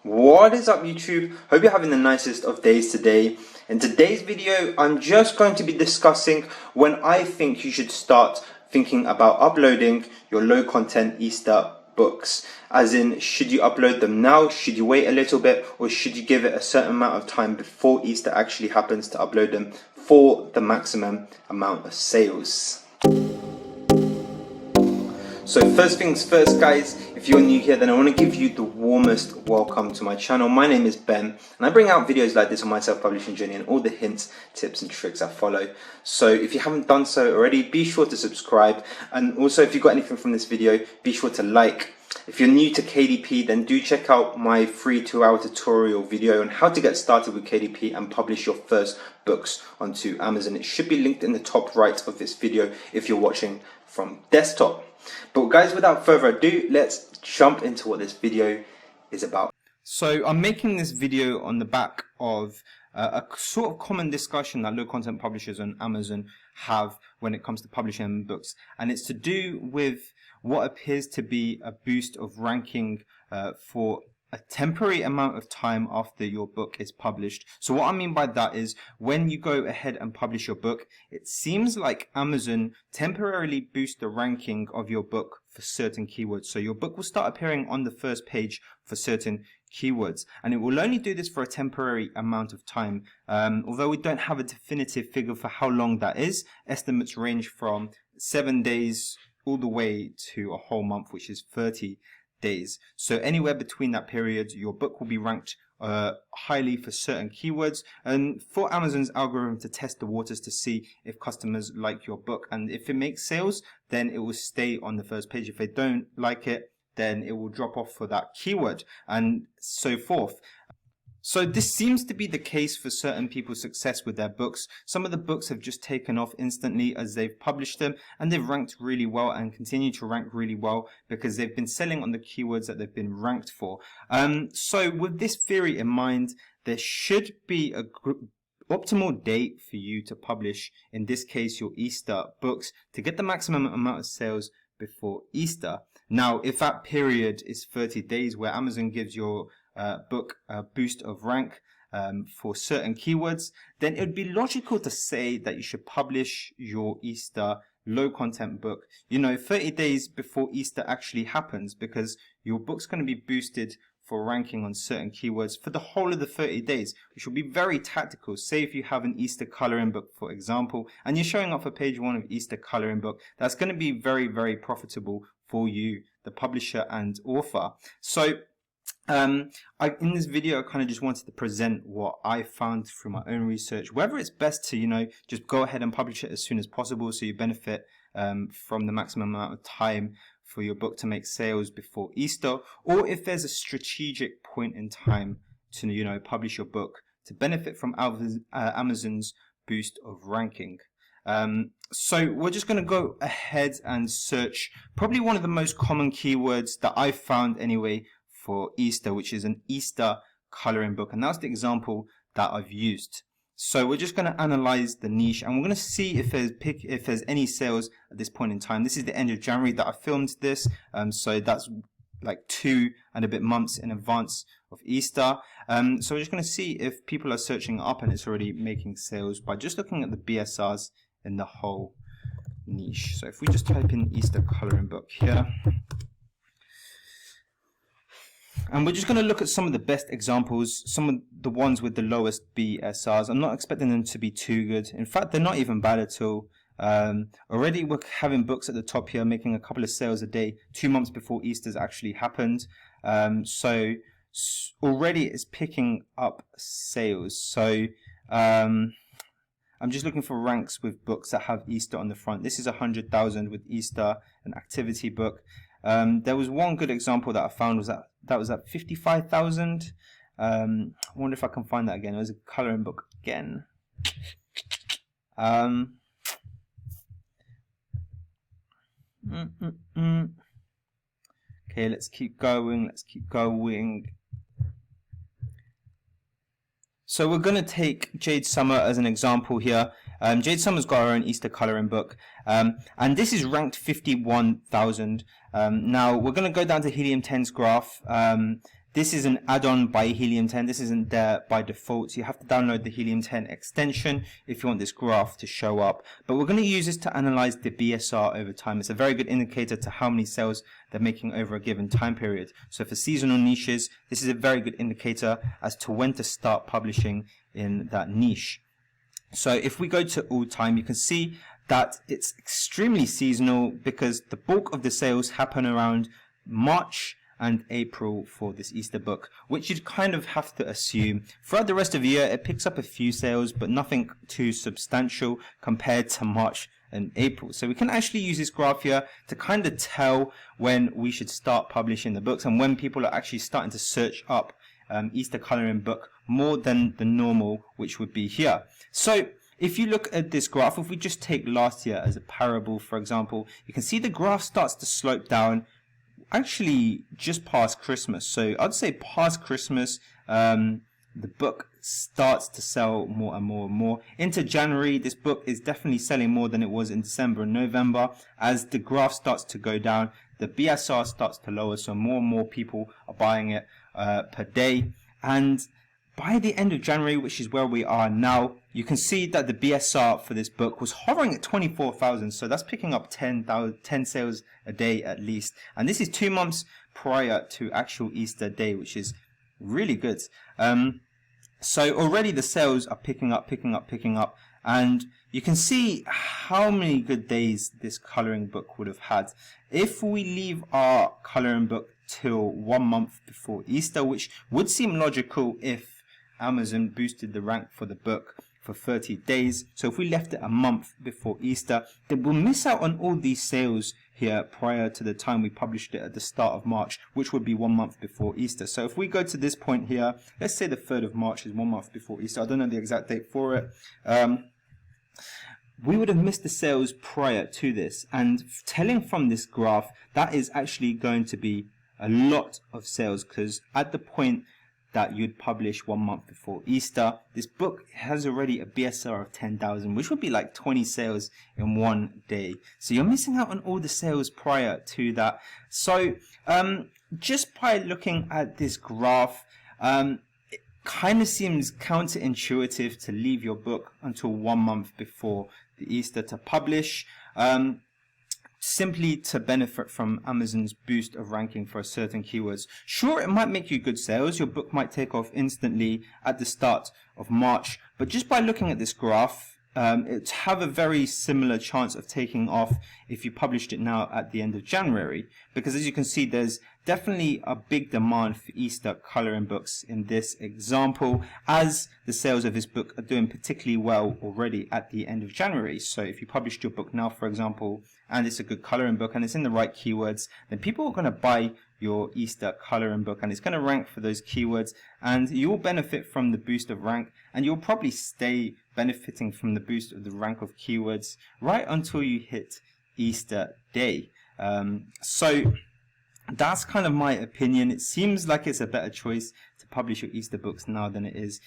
What is up, YouTube? Hope you're having the nicest of days today. In today's video, I'm just going to be discussing when I think you should start thinking about uploading your low content Easter books. As in, should you upload them now? Should you wait a little bit? Or should you give it a certain amount of time before Easter actually happens to upload them for the maximum amount of sales? So first things first, guys, if you're new here, then I want to give you the warmest welcome to my channel. My name is Ben, and I bring out videos like this on my self-publishing journey and all the hints, tips and tricks I follow. So if you haven't done so already, be sure to subscribe. And also, if you got anything from this video, be sure to like. If you're new to KDP, then do check out my free 2-hour tutorial video on how to get started with KDP and publish your first books onto Amazon. It should be linked in the top right of this video if you're watching from desktop. But guys, without further ado, let's jump into what this video is about. So I'm making this video on the back of a sort of common discussion that low content publishers on Amazon have when it comes to publishing books, and it's to do with what appears to be a boost of ranking for a temporary amount of time after your book is published. So what I mean by that is when you go ahead and publish your book, it seems like Amazon temporarily boosts the ranking of your book for certain keywords. So your book will start appearing on the first page for certain keywords, and it will only do this for a temporary amount of time. Although we don't have a definitive figure for how long that is, estimates range from 7 days all the way to a whole month, which is 30 days. So anywhere between that period, your book will be ranked highly for certain keywords, and for Amazon's algorithm to test the waters to see if customers like your book, and if it makes sales, then it will stay on the first page. If they don't like it, then it will drop off for that keyword, and so forth. So this seems to be the case for certain people's success with their books. Some of the books have just taken off instantly as they've published them, and they've ranked really well and continue to rank really well because they've been selling on the keywords that they've been ranked for. So with this theory in mind, there should be a optimal date for you to publish, in this case your Easter books, to get the maximum amount of sales before Easter. Now, if that period is 30 days where Amazon gives your book a boost of rank for certain keywords, then it would be logical to say that you should publish your Easter low content book, 30 days before Easter actually happens, because your book's going to be boosted for ranking on certain keywords for the whole of the 30 days, which will be very tactical. Say if you have an Easter coloring book, for example, and you're showing up for page 1 of Easter coloring book, that's going to be very, very profitable for you, the publisher and author. So in this video, I kind of just wanted to present what I found through my own research, whether it's best to, just go ahead and publish it as soon as possible so you benefit from the maximum amount of time for your book to make sales before Easter, or if there's a strategic point in time to, publish your book to benefit from Amazon's boost of ranking. So we're just going to go ahead and search probably one of the most common keywords that I've found anyway for Easter, which is an Easter coloring book, and that's the example that I've used. So we're just going to analyze the niche, and we're going to see if there's any sales at this point in time. This is the end of January that I filmed this, so that's like 2 and a bit months in advance of Easter. So we're just going to see if people are searching up and it's already making sales by just looking at the BSRs in the whole niche. So if we just type in Easter coloring book here, and we're just going to look at some of the best examples, some of the ones with the lowest BSRs. I'm not expecting them to be too good. In fact, they're not even bad at all. Already we're having books at the top here making a couple of sales a day 2 months before Easter's actually happened. So already it's picking up sales. So I'm just looking for ranks with books that have Easter on the front. This is 100,000 with Easter, an activity book. There was one good example that I found that was at 55,000. I wonder if I can find that again. It was a coloring book again. Okay, let's keep going. So we're going to take Jade Summer as an example here. Jade Summer's got her own Easter coloring book, and this is ranked 51,000. Now we're going to go down to Helium 10's graph. This is an add-on by Helium 10. This isn't there by default. So you have to download the Helium 10 extension if you want this graph to show up. But we're going to use this to analyze the BSR over time. It's a very good indicator to how many sales they're making over a given time period. So for seasonal niches, this is a very good indicator as to when to start publishing in that niche. So if we go to all time, you can see that it's extremely seasonal because the bulk of the sales happen around March and April for this Easter book, which you'd kind of have to assume. Throughout the rest of the year, it picks up a few sales, but nothing too substantial compared to March and April. So we can actually use this graph here to kind of tell when we should start publishing the books and when people are actually starting to search up Easter coloring book more than the normal, which would be here. So if you look at this graph, if we just take last year as a parable, for example, you can see the graph starts to slope down actually just past Christmas. So I'd say past Christmas, the book starts to sell more and more and more. Into January, this book is definitely selling more than it was in December and November. As the graph starts to go down, the BSR starts to lower, so more and more people are buying it per day. And by the end of January, which is where we are now, you can see that the BSR for this book was hovering at 24,000. So that's picking up 10 sales a day at least. And this is 2 months prior to actual Easter day, which is really good. So already the sales are picking up. And you can see how many good days this coloring book would have had. If we leave our coloring book till 1 month before Easter, which would seem logical if Amazon boosted the rank for the book for 30 days. So if we left it a month before Easter, then we'll miss out on all these sales here prior to the time we published it at the start of March, which would be 1 month before Easter. So if we go to this point here, let's say the 3rd of March is 1 month before Easter. I don't know the exact date for it. We would have missed the sales prior to this. And telling from this graph, that is actually going to be a lot of sales, because at the point that you'd publish 1 month before Easter, this book has already a BSR of 10,000, which would be like 20 sales in 1 day. So you're missing out on all the sales prior to that. So just by looking at this graph, it kind of seems counterintuitive to leave your book until 1 month before the Easter to publish. Simply to benefit from Amazon's boost of ranking for certain keywords. Sure, it might make you good sales. Your book might take off instantly at the start of March. But just by looking at this graph, it have a very similar chance of taking off if you published it now at the end of January. Because as you can see, there's definitely a big demand for Easter coloring books in this example, as the sales of this book are doing particularly well already at the end of January. So if you published your book now, for example, and it's a good coloring book and it's in the right keywords, then people are going to buy your Easter coloring book and it's going to rank for those keywords, and you'll benefit from the boost of rank, and you'll probably stay benefiting from the boost of the rank of keywords right until you hit Easter day. So that's kind of my opinion. It seems like it's a better choice to publish your Easter books now than it is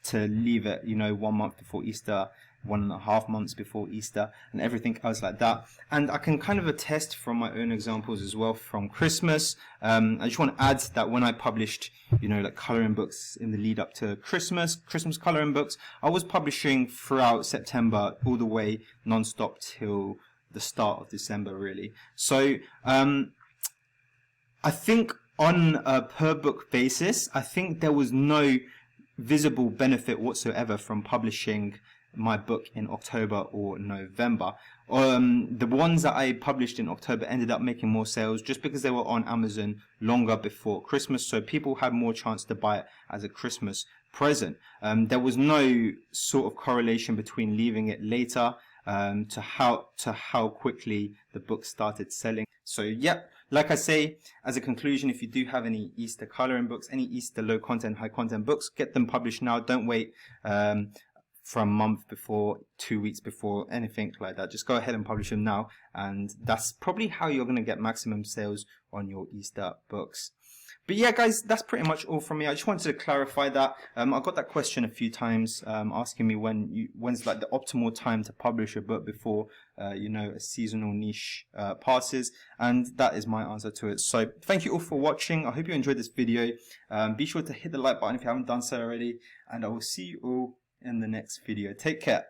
to leave it, 1 month before Easter, 1.5 months before Easter, and everything else like that. And I can kind of attest from my own examples as well from Christmas. I just want to add that when I published, like coloring books in the lead up to Christmas coloring books, I was publishing throughout September all the way non-stop till the start of December, really. So I think on a per book basis, I think there was no visible benefit whatsoever from publishing my book in October or November. The ones that I published in October ended up making more sales just because they were on Amazon longer before Christmas, so people had more chance to buy it as a Christmas present. There was no sort of correlation between leaving it later to how quickly the book started selling. So yep, like I say, as a conclusion, if you do have any Easter coloring books, any Easter low content, high content books, get them published now. Don't wait from a month before, 2 weeks before, anything like that. Just go ahead and publish them now, and that's probably how you're going to get maximum sales on your Easter books. But yeah, guys, that's pretty much all from me. I just wanted to clarify that. I got that question a few times, asking me when's like the optimal time to publish a book before, a seasonal niche, passes. And that is my answer to it. So thank you all for watching. I hope you enjoyed this video. Be sure to hit the like button if you haven't done so already. And I will see you all in the next video. Take care.